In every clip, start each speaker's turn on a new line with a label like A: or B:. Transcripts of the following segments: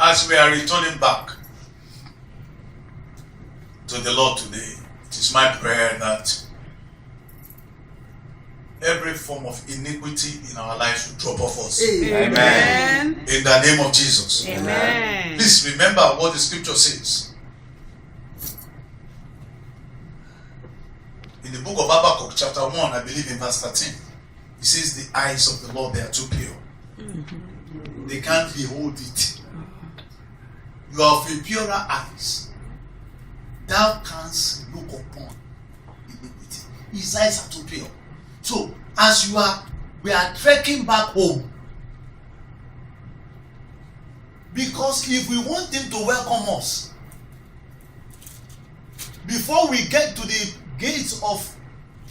A: As we are returning back to the Lord today, it is my prayer that every form of iniquity in our lives will drop off us.
B: Amen.
A: In the name of Jesus.
B: Amen.
A: Please remember what the scripture says. In the book of Habakkuk chapter 1, I believe in verse 13, it says the eyes of the Lord, they are too pure. They can't behold it. You have a purer eyes. Thou canst look upon iniquity. His eyes are too pure. So, as we are trekking back home. Because if we want him to welcome us, before we get to the gates of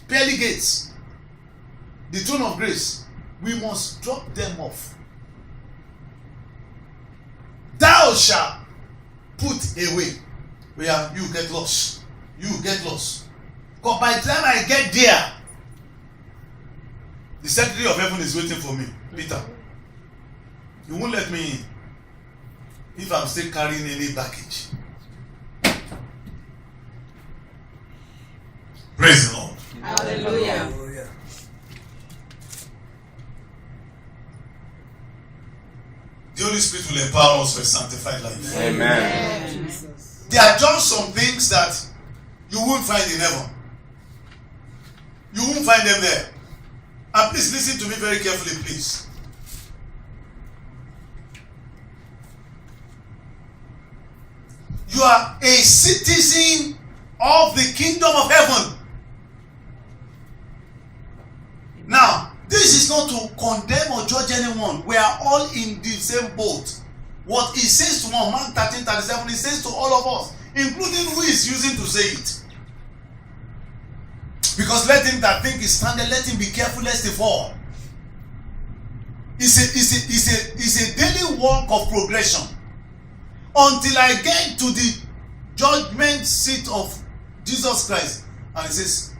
A: pearly gates, the throne of grace, we must drop them off. Thou shalt put away. Where you get lost. You get lost. Because by the time I get there, the secretary of heaven is waiting for me, Peter. He won't let me in if I'm still carrying any baggage. Praise the Lord.
B: Hallelujah.
A: The Holy Spirit will empower us for a sanctified life.
C: Amen.
A: There are just some things that you won't find in heaven. You won't find them there. And please listen to me very carefully, please. You are a citizen of the kingdom of heaven. Now, this is not to condemn or judge anyone. We are all in the same boat. What he says to one, Mark 13:37, he says to all of us, including who is using to say it. Because let him that think is standing, let him be careful lest he fall. It's a daily walk of progression. Until I get to the judgment seat of Jesus Christ. And he says,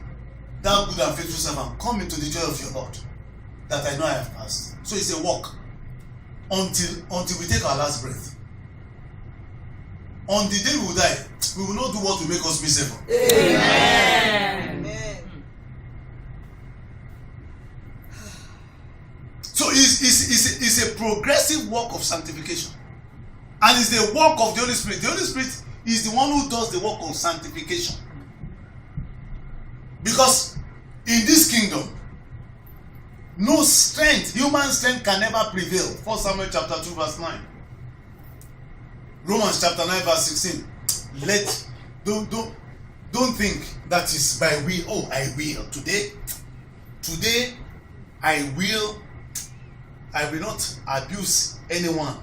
A: thou good and faithful servant, come into the joy of your Lord, that I know I have passed. So it's a walk. Until we take our last breath. On the day we will die, we will not do what will make us miserable.
B: Amen.
A: So it's a progressive walk of sanctification. And it's the work of the Holy Spirit. The Holy Spirit is the one who does the work of sanctification. Because in this kingdom, no strength, human strength can never prevail. 1 Samuel chapter 2 verse 9. Romans chapter 9 verse 16. Don't think that is by will. Oh, I will. Today, I will not abuse anyone.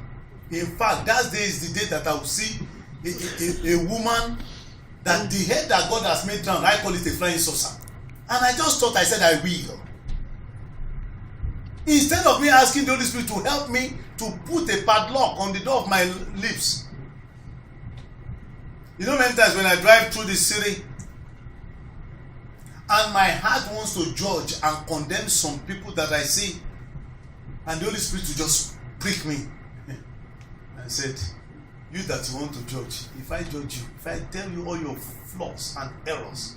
A: In fact, that day is the day that I will see a woman that the head that God has made round, I call it a flying saucer. And I just thought I said I will. Instead of me asking the Holy Spirit to help me to put a padlock on the door of my lips. You know, many times when I drive through the city and my heart wants to judge and condemn some people that I see, and the Holy Spirit will just prick me and said, you that you want to judge, if I judge you, if I tell you all your flaws and errors,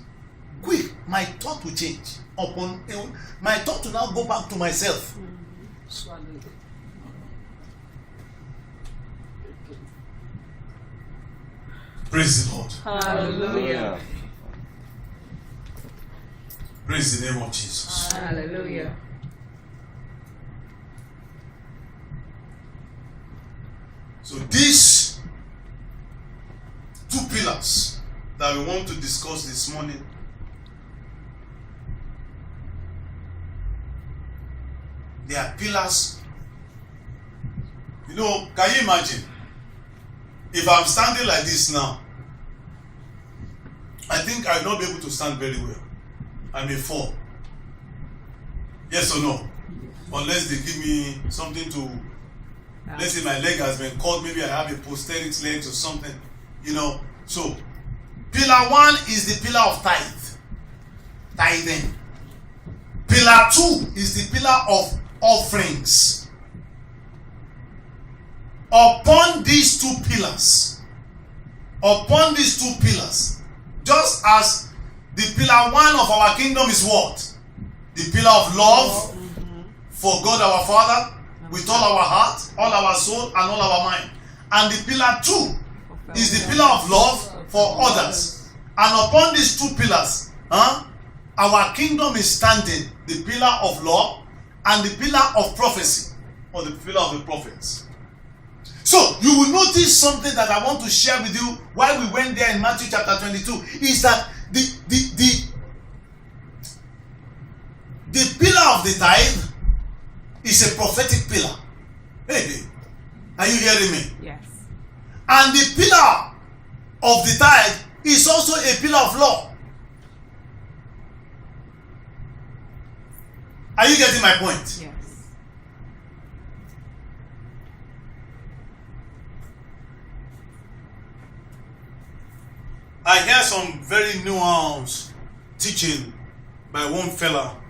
A: quick, my thought will change. My thought will now go back to myself. Praise the Lord.
B: Hallelujah.
A: Praise the name of Jesus.
B: Hallelujah.
A: So these two pillars that we want to discuss this morning, they are pillars. You know, can you imagine if I'm standing like this now? I think I will not be able to stand very well. I may fall. Yes or no? Unless they give me something to, let's say my leg has been cut, maybe I have a prosthetic leg or something, you know. So, pillar 1 is the pillar of tithing. Pillar 2 is the pillar of offerings. Upon these two pillars, just as the pillar one of our kingdom is what? The pillar of love for God our Father with all our heart, all our soul, and all our mind. And the pillar two is the pillar of love for others. And upon these two pillars, our kingdom is standing, the pillar of law and the pillar of prophecy, or the pillar of the prophets. So you will notice something that I want to share with you while we went there in Matthew chapter 22, is that the pillar of the tithe is a prophetic pillar. Hey, are you hearing me?
B: Yes.
A: And the pillar of the tithe is also a pillar of law. Are you getting my point?
B: Yes.
A: I hear some very nuanced teaching by one fella.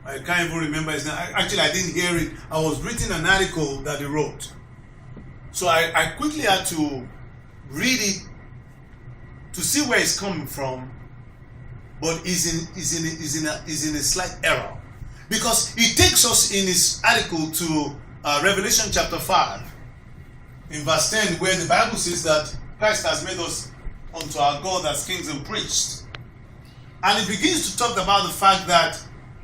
A: I can't even remember his name. Actually, I didn't hear it. I was reading an article that he wrote. So I quickly had to read it to see where it's coming from. But is in a slight error. Because he takes us in his article to Revelation chapter 5, in verse 10, where the Bible says that Christ has made us unto our God as kings and priests. And he begins to talk about the fact that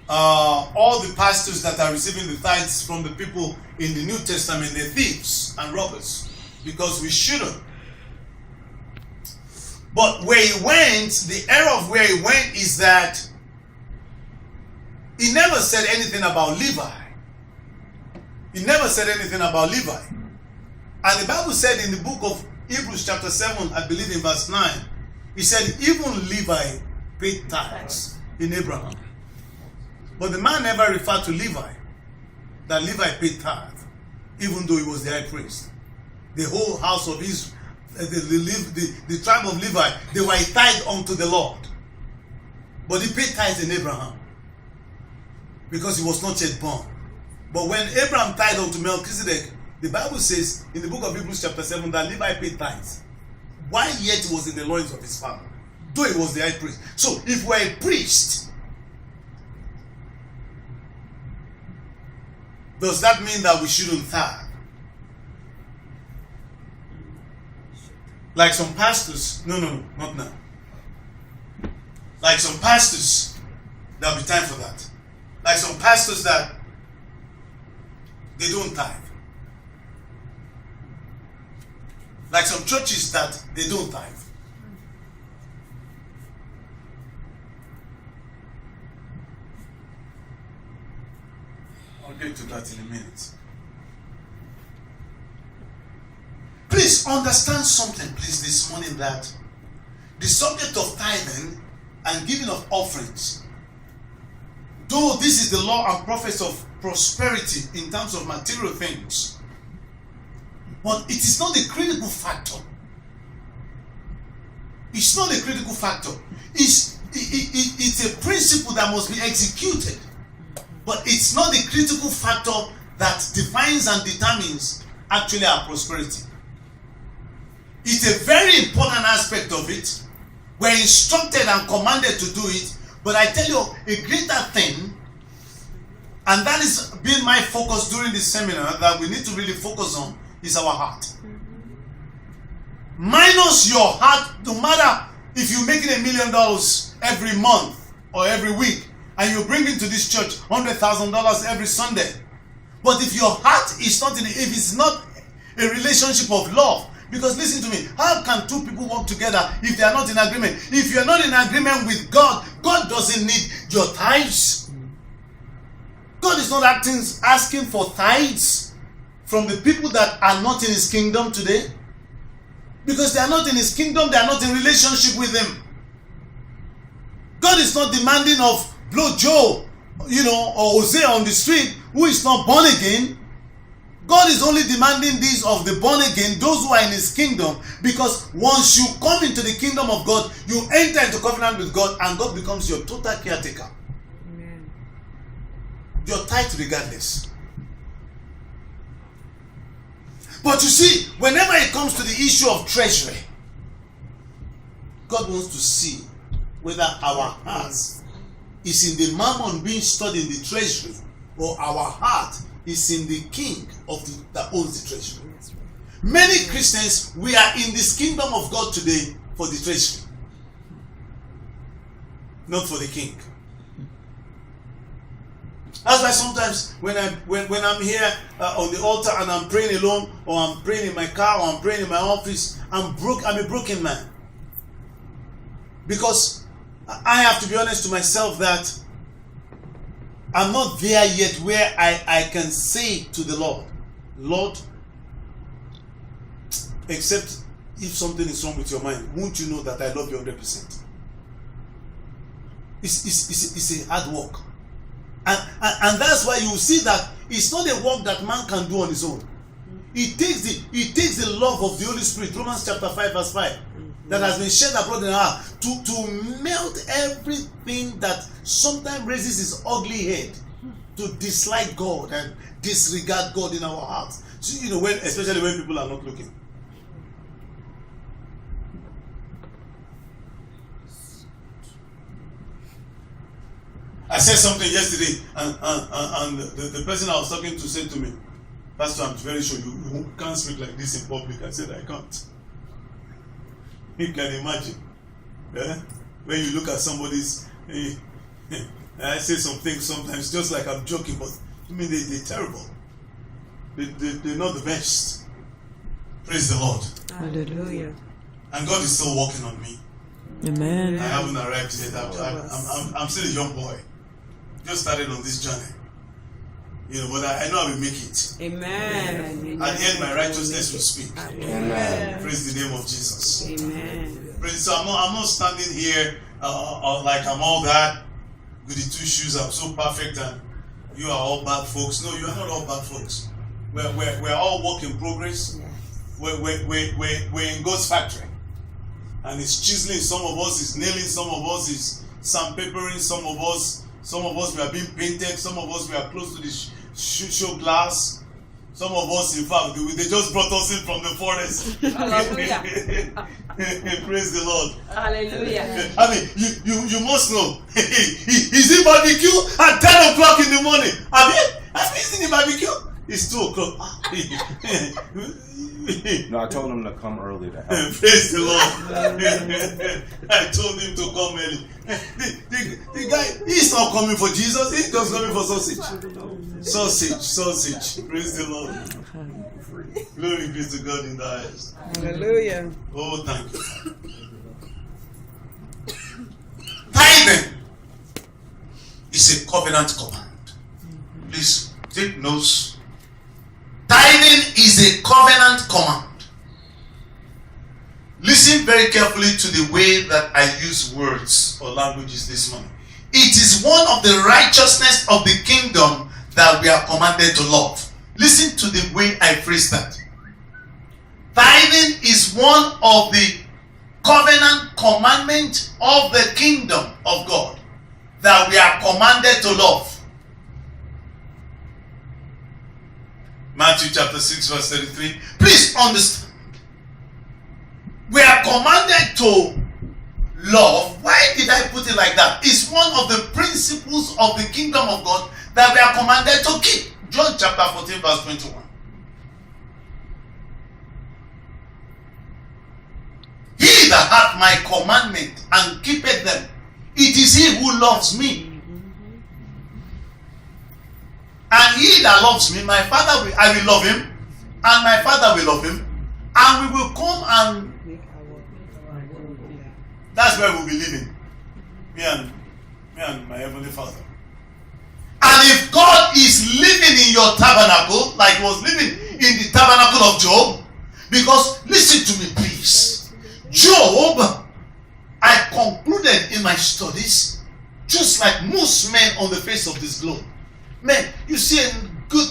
A: all the pastors that are receiving the tithes from the people in the New Testament, they're thieves and robbers, because we shouldn't. But where he went, the error of where he went is that he never said anything about Levi. He never said anything about Levi. And the Bible said in the book of Hebrews chapter 7, I believe in verse 9, he said even Levi paid tithes in Abraham. But the man never referred to Levi, that Levi paid tithe, even though he was the high priest. The whole house of Israel, the tribe of Levi, they were tithe unto the Lord. But he paid tithe in Abraham, because he was not yet born. But when Abraham tithed unto Melchizedek, the Bible says in the book of Hebrews chapter 7 that Levi paid tithes, while yet he was in the loins of his father, though he was the high priest. So if we're a priest, does that mean that we shouldn't tithe? Like some pastors, no, not now. Like some pastors, there'll be time for that. Like some pastors that they don't tithe. Like some churches that they don't tithe. I'll get to that in a minute. Please understand something, please, this morning, that the subject of tithing and giving of offerings, though this is the law and prophets of prosperity in terms of material things, but it is not the critical factor. It's not a critical factor. It's a principle that must be executed, but it's not the critical factor that defines and determines actually our prosperity. It's a very important aspect of it. We're instructed and commanded to do it, but I tell you, a greater thing, and that is being my focus during this seminar, that we need to really focus on, is our heart. Minus your heart, no matter if you're making $1 million every month or every week, and you bring into this church $100,000 every Sunday, but if your heart is not in, if it's not a relationship of love, because listen to me, how can two people work together if they are not in agreement? If you are not in agreement with God, God doesn't need your tithes. God is not asking for tithes from the people that are not in His kingdom today. Because they are not in His kingdom, they are not in relationship with Him. God is not demanding of Blow Joe, or Hosea on the street who is not born again. God is only demanding this of the born again, those who are in His kingdom, because once you come into the kingdom of God, you enter into covenant with God, and God becomes your total caretaker.
B: Amen.
A: Your tithe regardless. But you see, whenever it comes to the issue of treasury, God wants to see whether our hearts is in the mammon being stored in the treasury, or our heart is in the king that owns the treasury. Many Christians, we are in this kingdom of God today for the treasury, not for the king. That's why sometimes when I'm here on the altar and I'm praying alone, or I'm praying in my car, or I'm praying in my office, I'm a broken man. Because I have to be honest to myself that I'm not there yet where I can say to the Lord, Lord, except if something is wrong with your mind, won't you know that I love you 100%? It's a hard work. And that's why you see that it's not a work that man can do on his own. It takes the love of the Holy Spirit, Romans chapter 5 verse 5, that has been shed abroad in our heart to melt everything that sometimes raises its ugly head, to dislike God and disregard God in our hearts. So, especially when people are not looking. I said something yesterday, and the person I was talking to said to me, Pastor, I'm very sure you can't speak like this in public. I said, I can't. You can imagine. When you look at somebody's, I say some things sometimes just like I'm joking, but they're terrible. They're not the best. Praise the Lord.
B: Hallelujah.
A: And God is still working on me.
B: Amen.
A: I haven't arrived yet. I'm still a young boy. Just started on this journey. But I know I will make it.
B: Amen.
A: At the end, my righteousness will speak.
B: Amen.
A: Praise the name of Jesus.
B: Amen.
A: So I'm not standing here like I'm all that with the two shoes. I'm so perfect and you are all bad folks. No, you are not all bad folks. We're all work in progress. We're in God's factory. And it's chiseling. Some of us is nailing. Some of us is sandpapering. Some of us we are being painted. Some of us we are close to the show glass. Some of us, in fact, they just brought us in from the forest.
B: Hallelujah.
A: Praise the Lord.
B: Hallelujah.
A: I mean, you must know. Is it barbecue at 10 o'clock in the morning? Have you seen the barbecue? It's 2 o'clock.
C: No, I told him to come early to help.
A: Praise the Lord. I told him to come early. The guy, he's not coming for Jesus. He's just coming for sausage. Sausage. Praise the Lord. Glory be to God in the highest.
B: Hallelujah.
A: Oh, thank you. Tithing is a covenant command. Please take notes. Tithing is a covenant command. Listen very carefully to the way that I use words or languages this morning. It is one of the righteousness of the kingdom that we are commanded to love. Listen to the way I phrase that. Tithing is one of the covenant commandment of the kingdom of God that we are commanded to love. Matthew chapter 6 verse 33. Please understand. We are commanded to love. Why did I put it like that? It's one of the principles of the kingdom of God that we are commanded to keep. John chapter 14 verse 21. He that hath my commandment and keepeth them, it is he who loves me. And he that loves me, I will love him, and my Father will love him, and we will come and that's where we'll be living. Me and my heavenly Father. And if God is living in your tabernacle, like he was living in the tabernacle of Job, because listen to me please, Job, I concluded in my studies, just like most men on the face of this globe. Man, you see a good,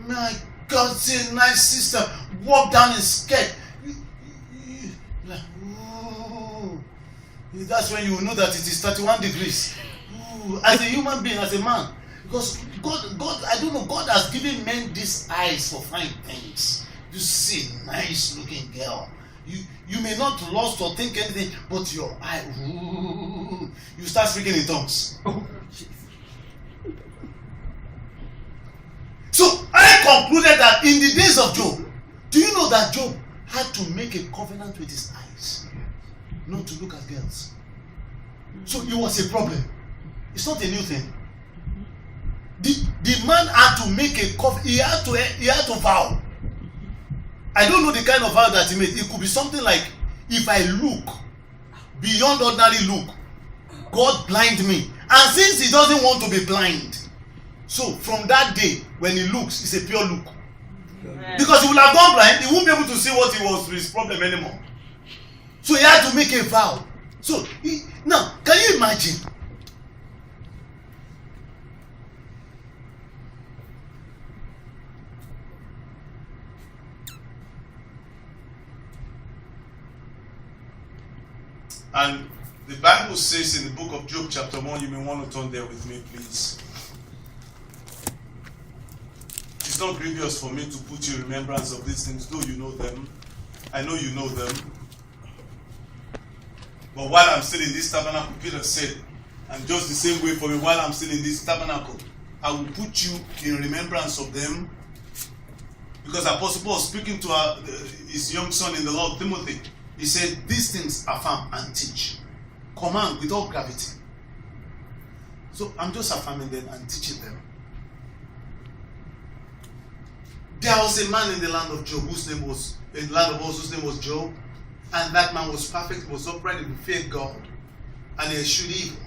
A: my God, see a nice sister walk down in skirt. Like, that's when you will know that it is 31 degrees. Ooh, as a human being, as a man. Because God, I don't know, God has given men these eyes for fine things. You see a nice looking girl. You may not lost or think anything, but your eye, ooh, you start speaking in tongues. So I concluded that in the days of Job, do you know that Job had to make a covenant with his eyes not to look at girls? So it was a problem. It's not a new thing. The man had to make a covenant. He had to vow. I don't know the kind of vow that he made. It could be something like, if I look beyond ordinary look, God blind me. And since he doesn't want to be blind, so from that day when he looks, it's a pure look. Because he would have gone blind, he won't be able to see what he was his problem anymore. So he had to make a vow. So now, can you imagine?
D: And the Bible says in the book of Job chapter 1, you may want to turn there with me, please. It's not grievous for me to put you in remembrance of these things, though you know them. I know you know them. But while I'm still in this tabernacle, Peter said, and just the same way for me, while I'm still in this tabernacle, I will put you in remembrance of them. Because Apostle Paul, speaking to his young son in the Lord, Timothy, he said, these things affirm and teach. Command with all gravity. So I'm just affirming them and teaching them. There was a man in the land of Job whose name was, in the land of Uz, whose name was Job. And that man was perfect, was upright, he feared God. And he eschewed evil.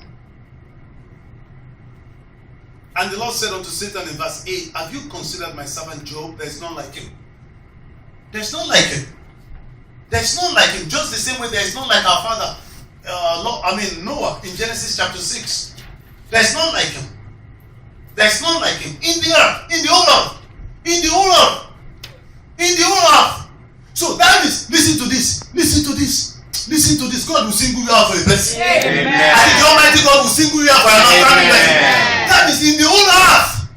D: And the Lord said unto Satan in verse 8, have you considered my servant Job? There is none like him. There is none like him. There is none like him. Just the same way there is none like our father, Noah in Genesis chapter 6. There is none like him. There is none like him. In the earth, in the whole earth, in the whole earth, in the whole earth. So that is, listen to this, listen to this, listen to this. God will single you out for a blessing.
B: Amen.
A: And the Almighty God will single you out for an outstanding blessing. That is in the whole earth.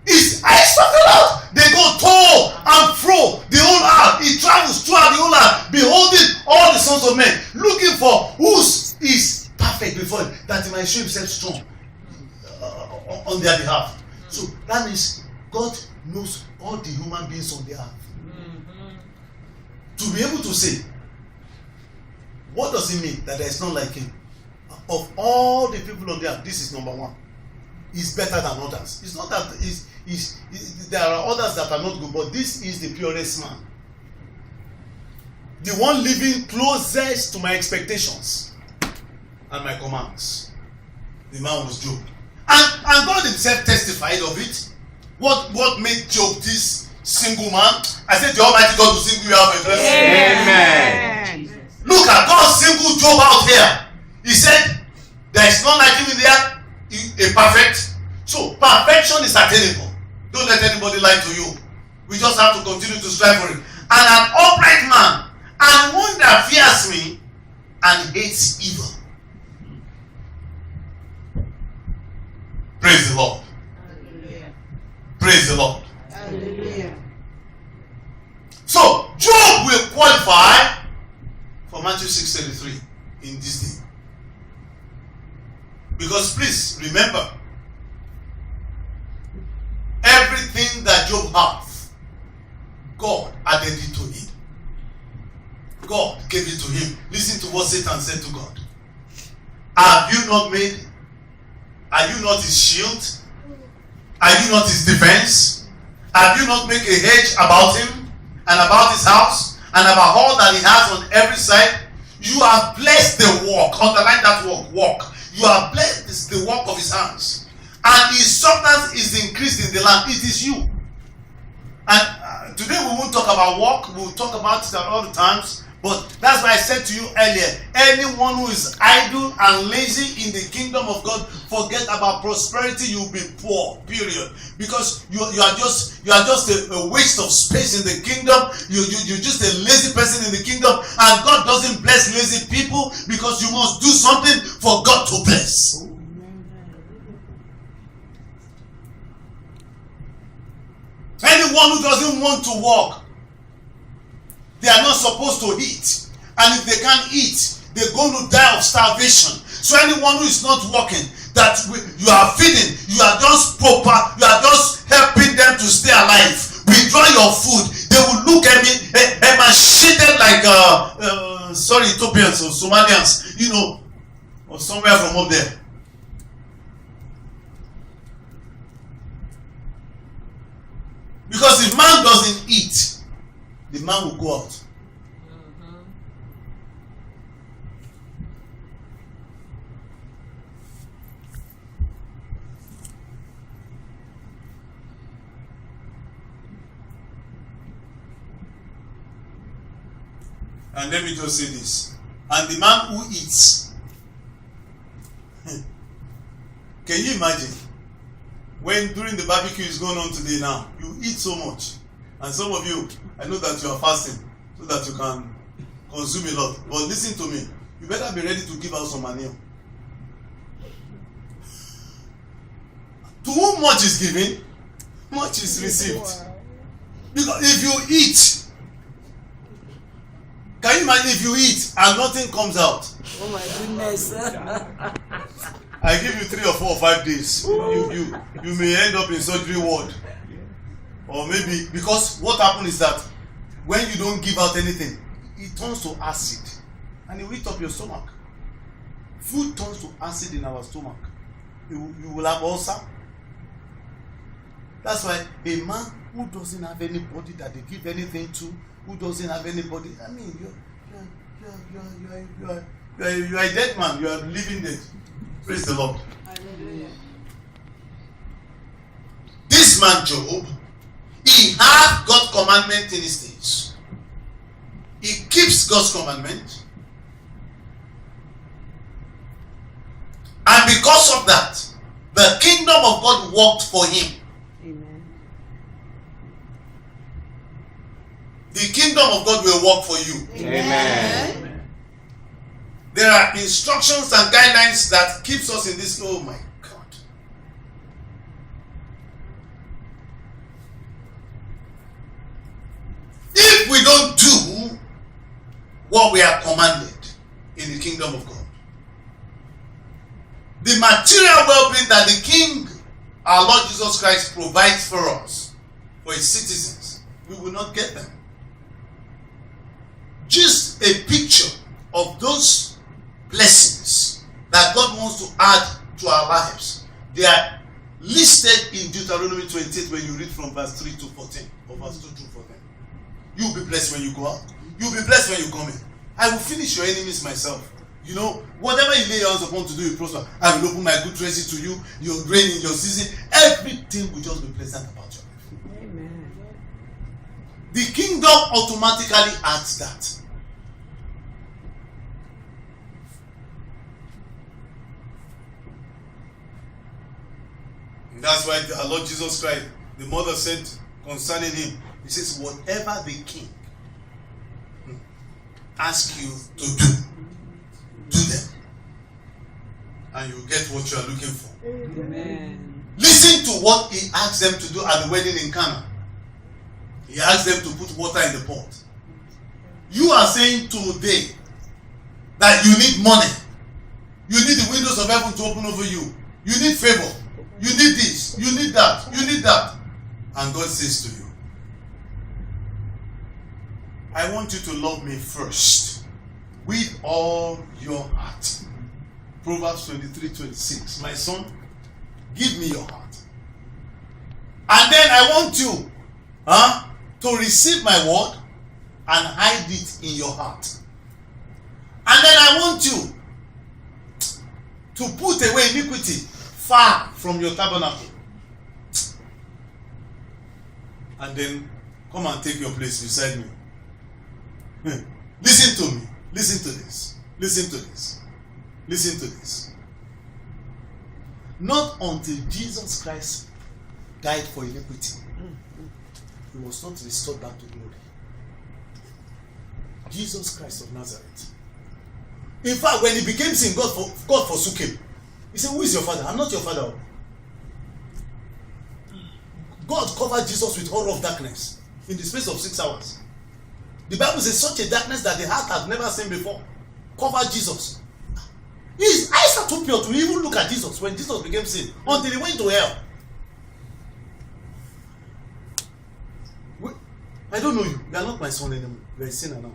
A: It's eyes of the Lord. They go to and fro the whole earth. It travels throughout the whole earth, beholding all the sons of men, looking for whose is perfect before him, that he might show himself strong on their behalf. So that means God knows all the human beings on the earth. To be able to say, what does it mean that there is none like him? Of all the people on the earth, this is number one. He's better than others. It's not that there are others that are not good, but this is the purest man. The one living closest to my expectations and my commands. The man was Job. And God himself testified of it. What made Job this single man? I said the Almighty God will single you out for a blessing.
C: Amen.
A: Look at God singled Job out here. He said, there is none like him in the earth, a perfect. So perfection is attainable. Don't let anybody lie to you. We just have to continue to strive for it. And an upright man, and one that fears me and hates evil. Praise the Lord.
B: Hallelujah.
A: Praise the Lord.
B: Hallelujah.
A: So Job will qualify for Matthew 6:33 in this day. Because please remember, everything that Job has, God added it to him. God gave it to him. Listen to what Satan said to God. Are you not his shield? Are you not his defense? Have you not made a hedge about him and about his house and about all that he has on every side? You have blessed the work. Underline that word, work. You have blessed the work of his hands. And his substance is increased in the land. It is you. And today we won't talk about work. We'll talk about it at all the times. But that's why I said to you earlier, anyone who is idle and lazy in the kingdom of God, forget about prosperity, you'll be poor, period. Because you are just a waste of space in the kingdom. You're just a lazy person in the kingdom. And God doesn't bless lazy people because you must do something for God to bless. Anyone who doesn't want to work they are not supposed to eat. And if they can't eat, they're going to die of starvation. So anyone who is not working, that you are feeding, you are just proper, you are just helping them to stay alive. Withdraw your food. They will look at me emaciated like Ethiopians or Somalians, you know, or somewhere from up there. Because if man doesn't eat, the man will go out. And let me just say this. And the man who eats, can you imagine? When during the barbecue is going on today now, you eat so much. And some of you, I know that you are fasting so that you can consume a lot. But listen to me. You better be ready to give out some money. To whom much is given, much is received. Because if you eat, can you imagine if you eat and nothing comes out?
B: Oh my goodness.
A: I give you 3 or 4 or 5 days. You may end up in surgery ward. Or maybe, because what happens is that when you don't give out anything, it turns to acid. And it will eat up your stomach. Food turns to acid in our stomach. You will have ulcer. That's why a man who doesn't have anybody that they give anything to, who doesn't have anybody, I mean, you are a dead man. You are living dead. Praise the Lord.
B: Hallelujah.
A: This man Job, he had God's commandment in his days. He keeps God's commandment. And because of that, the kingdom of God worked for him.
B: Amen.
A: The kingdom of God will work for you.
C: Amen.
A: There are instructions and guidelines that keeps us in this. Oh my God. If we don't do what we are commanded in the kingdom of God, the material well-being that the King, our Lord Jesus Christ, provides for us, for his citizens, we will not get them. Just a picture of those blessings that God wants to add to our lives. They are listed in Deuteronomy 28 when you read from verse 3 to 14 or verse 2 to 14. You will be blessed when you go out. You will be blessed when you come in. I will finish your enemies myself. You know, whatever you lay your hands upon to do, you prosper. I will open my good treasures to you. Your rain in your season. Everything will just be pleasant about your life.
B: Amen.
A: The kingdom automatically adds that. That's why our Lord Jesus Christ, the mother said concerning him, he says, whatever the king asks you to do them. And you get what you are looking for.
B: Amen.
A: Listen to what he asked them to do at the wedding in Cana. He asked them to put water in the pot. You are saying today that you need money. You need the windows of heaven to open over you. You need favor. You need this, you need that, you need that. And God says to you, I want you to love me first with all your heart. Proverbs 23:26. My son, give me your heart. And then I want you to receive my word and hide it in your heart. And then I want you to put away iniquity far from your tabernacle. And then come and take your place beside me. Listen to me. Listen to this. Listen to this. Listen to this. Not until Jesus Christ died for iniquity, he was not restored back to glory. Jesus Christ of Nazareth. In fact, when he became sin, God forsook him. He said, who is your father? I'm not your father. God covered Jesus with horror of darkness in the space of 6 hours. The Bible says such a darkness that the heart has never seen before covered Jesus. His eyes are too pure to even look at Jesus when Jesus became sin until he went to hell. I don't know you. You are not my son anymore. You are a sinner now.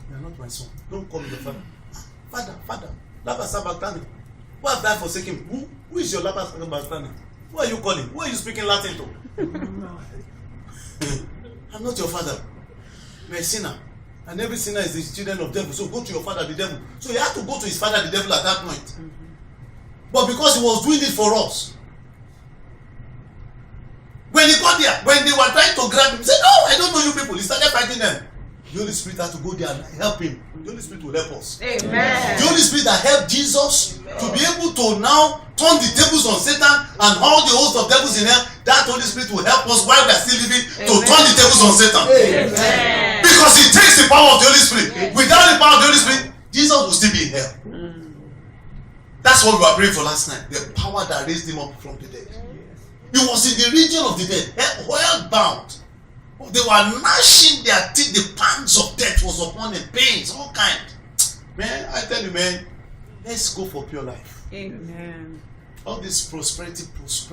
A: You are not my son. Don't call me your father. Father. Laba Sabachthani. Who have I forsaken him? Who is your Laba Sabachthani? Who are you calling? Who are you speaking Latin to? I'm not your father. You are a sinner. And every sinner is the children of the devil. So go to your father, the devil. So he had to go to his father, the devil, at that point. But because he was doing it for us, when he got there, when they were trying to grab him, he said, "No, I don't know you people." He started fighting them. The Holy Spirit had to go there and help him. The Holy Spirit will help us.
B: Amen.
A: The Holy Spirit that helped Jesus to be able to now turn the tables on Satan and all the host of devils in hell. That Holy Spirit will help us while we are still living to turn the tables on Satan.
B: Amen.
A: Because it takes the power of the Holy Spirit. Without the power of the Holy Spirit, Jesus will still be in hell. That's what we were praying for last night. The power that raised him up from the dead. He was in the region of the dead, well bound. They were gnashing their teeth. The pangs of death was upon them, pains, all kind. Man, I tell you, man, let's go for pure life.
B: Amen.
A: All this prosperity. Let's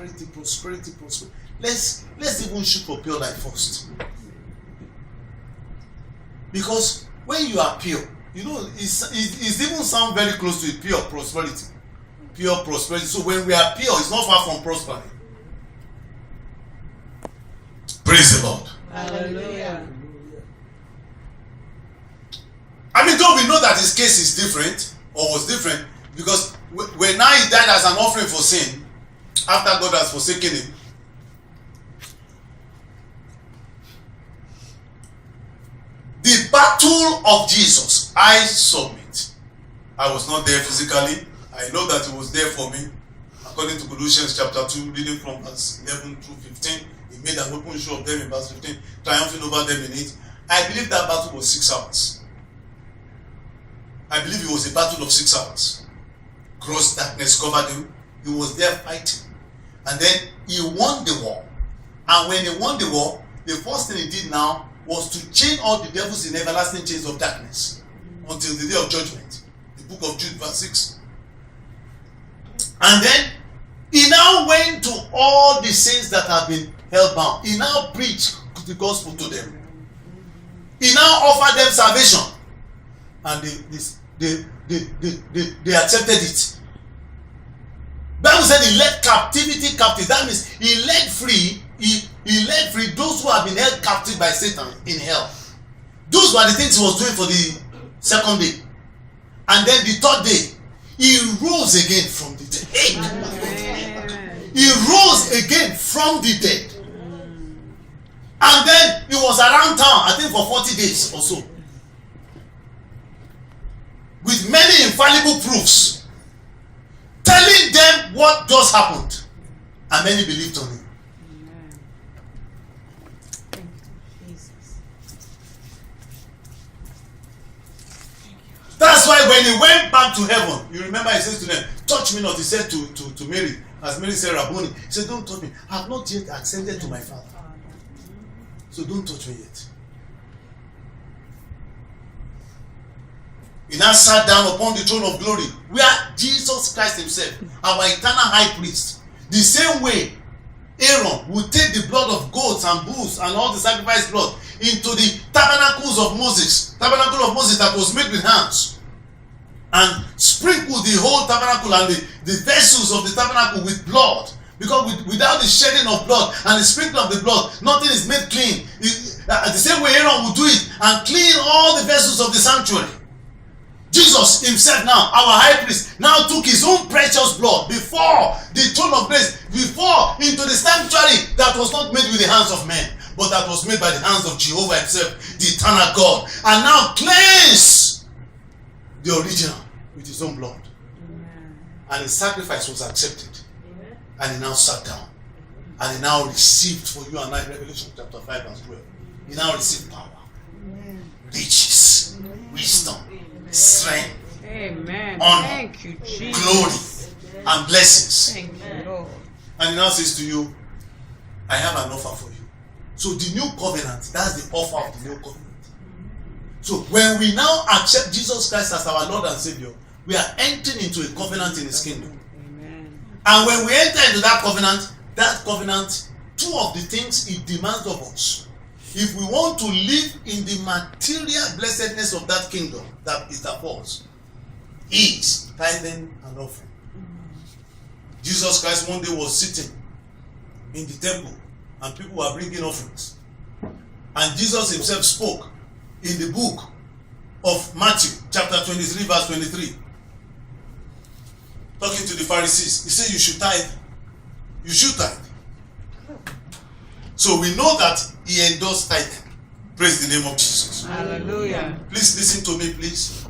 A: even shoot for pure life first. Because when you are pure, you know, it even sound very close to pure prosperity. Pure prosperity. So when we are pure, it's not far from prospering. Praise the Lord.
B: Hallelujah.
A: I mean, though we know that his case is different, or was different, because when now he died as an offering for sin, after God has forsaken him, the battle of Jesus, I submit. I was not there physically. I know that it was there for me. According to Colossians chapter 2, reading from verse 11 through 15, he made an open show of them in verse 15, triumphing over them in it. I believe that battle was 6 hours. I believe it was a battle of 6 hours. Gross darkness covered him. He was there fighting. And then he won the war. And when he won the war, the first thing he did now was to chain all the devils in everlasting chains of darkness until the day of judgment. The book of Jude, verse 6. And then he now went to all the saints that have been held bound. He now preached the gospel to them. He now offered them salvation. And they accepted it. Bible said he led captivity captive. That means he led free. He led free those who have been held captive by Satan in hell. Those were the things he was doing for the second day. And then the third day, he rose again from the dead. He rose again from the dead. And then he was around town, I think for 40 days or so. With many infallible proofs. Telling them what just happened. And many believed on him. That's why when he went back to heaven, you remember he says to them, "Touch me not," he said to Mary, as Mary said, "Rabboni." He said, "Don't touch me. I have not yet ascended to my Father. So don't touch me yet." He now sat down upon the throne of glory, where Jesus Christ himself, our eternal high priest, the same way Aaron would take the blood of goats and bulls and all the sacrifice blood into the tabernacles of Moses, tabernacle of Moses that was made with hands, and sprinkle the whole tabernacle and the vessels of the tabernacle with blood, because without the shedding of blood and the sprinkling of the blood, nothing is made clean. The same way Aaron would do it and clean all the vessels of the sanctuary. Jesus himself now, our high priest, now took his own precious blood before the throne of grace, before into the sanctuary that was not made with the hands of men, but that was made by the hands of Jehovah himself, the eternal God, and now cleanse the original with his own blood. Amen. And his sacrifice was accepted. Amen. And he now sat down. And he now received for you and I, Revelation chapter 5 verse 12. He now received power, riches, wisdom, strength,
B: Amen.
A: honor,
B: Thank you, Jesus.
A: glory, and blessings.
B: Thank you, Lord.
A: And he now says to you, "I have an offer for you." So the new covenant, that's the offer of the new covenant. So when we now accept Jesus Christ as our Lord and Savior, we are entering into a covenant in His kingdom.
B: Amen.
A: And when we enter into that covenant, two of the things it demands of us, if we want to live in the material blessedness of that kingdom that is upon us, is tithing and offering. Jesus Christ one day was sitting in the temple and people were bringing offerings. And Jesus himself spoke in the book of Matthew chapter 23 verse 23. Talking to the Pharisees, he said you should tithe. You should tithe. So we know that he endorsed tithing. Praise the name of Jesus.
B: Hallelujah.
A: Please listen to me, please.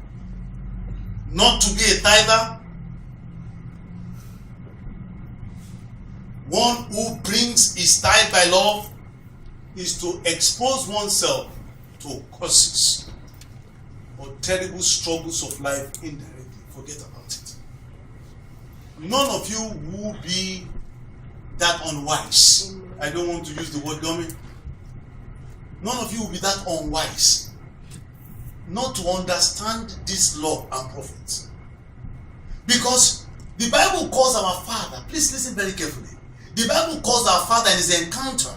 A: Not to be a tither, one who brings his tithe by love, is to expose oneself to curses or terrible struggles of life indirectly. Forget about it. None of you will be that unwise. I don't want to use the word dummy. None of you will be that unwise not to understand this law and prophets. Because the Bible calls our father, please listen very carefully. The Bible calls our father in his encounter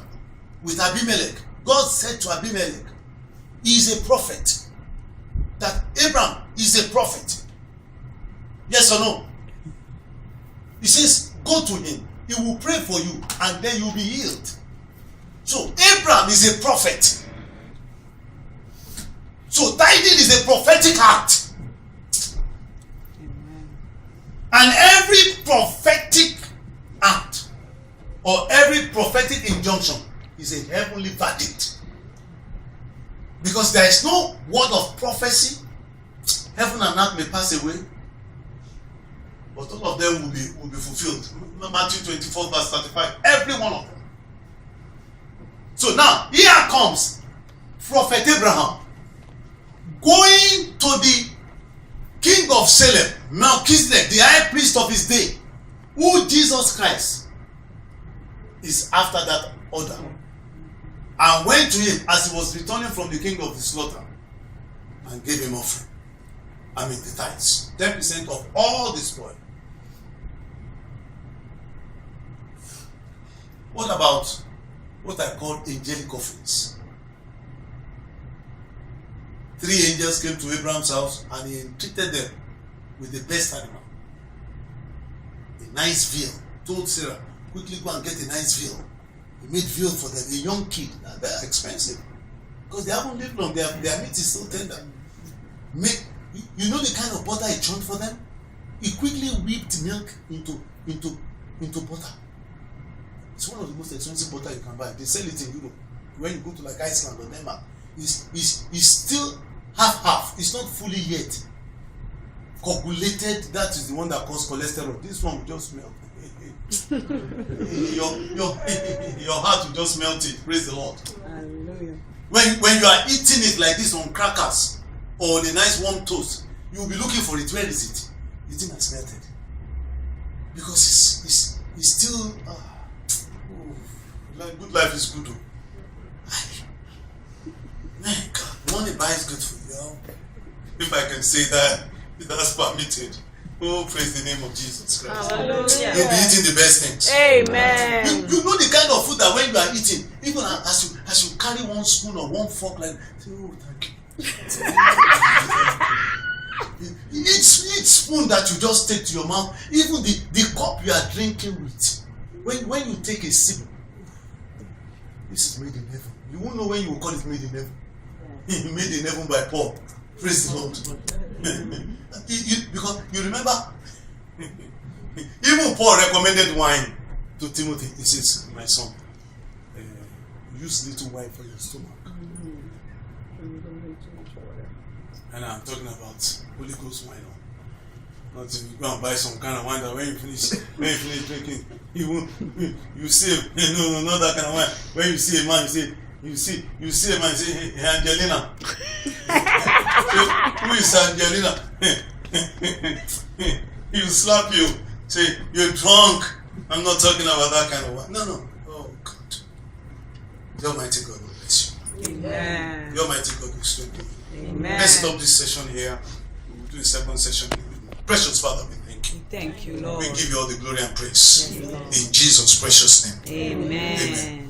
A: with Abimelech. God said to Abimelech, he is a prophet. That Abraham is a prophet. Yes or no? He says, go to him. He will pray for you and then you'll be healed. So Abraham is a prophet. So tithing is a prophetic act.
B: Amen.
A: And every prophetic act or every prophetic injunction is a heavenly verdict. Because there is no word of prophecy. Heaven and earth may pass away, but all of them will be fulfilled. Matthew 24 verse 35. Every one of them. So now, here comes Prophet Abraham going to the king of Salem, Melchizedek, the high priest of his day, who Jesus Christ is after that order, and went to him as he was returning from the king of the slaughter and gave him offering. I mean the tithes, 10% of all the spoil. What about what I call angelic offerings? 3 angels came to Abraham's house and he entreated them with the best animal, a nice veal. Told Sarah, quickly go and get a nice veal. He made veal for them, a young kid. They are expensive because they haven't lived long. Their meat is still tender. You know the kind of butter he churned for them? He quickly whipped milk into butter. It's one of the most expensive butter you can buy. They sell it in Europe. When you go to like Iceland or Denmark, it's still half. It's not fully yet coagulated. That is the one that causes cholesterol. This one will just melt. your heart will just melt it. Praise the Lord.
B: Hallelujah.
A: When you are eating it like this on crackers or on a nice warm toast, you will be looking for it. Where is it? The thing has melted because it's still. Good life is good. Man, God, money buys good for you. If I can say that, that's permitted. Oh, praise the name of Jesus Christ.
B: Hallelujah.
A: You'll be eating the best things.
B: Amen.
A: You know the kind of food that when you are eating, even as you carry one spoon or one fork, like, say, oh, thank you. Each spoon that you just take to your mouth, even the cup you are drinking with, when you take a sip, this is made in heaven. You won't know when you will call it made in heaven. Made in heaven by Paul. Praise the Lord. Because you remember, even Paul recommended wine to Timothy. He says, my son, use little wine for your stomach. And I'm talking about Holy Ghost wine. Not to go and buy some kind of wine that when you finish drinking, you say, no, not that kind of wine. When you see a man, you see a man, you say, hey, Angelina. Who is Angelina? He will slap you, say, you're drunk. I'm not talking about that kind of wine. No. Oh, God. The Almighty God will bless you.
B: Amen.
D: The Almighty God will strengthen you.
B: Amen.
D: Let's stop this session here. We'll do a second session. Precious Father, we thank you.
B: Thank you, Lord.
D: We give you all the glory and praise.
B: Yes, Lord.
D: In Jesus' precious name.
B: Amen.
D: Amen.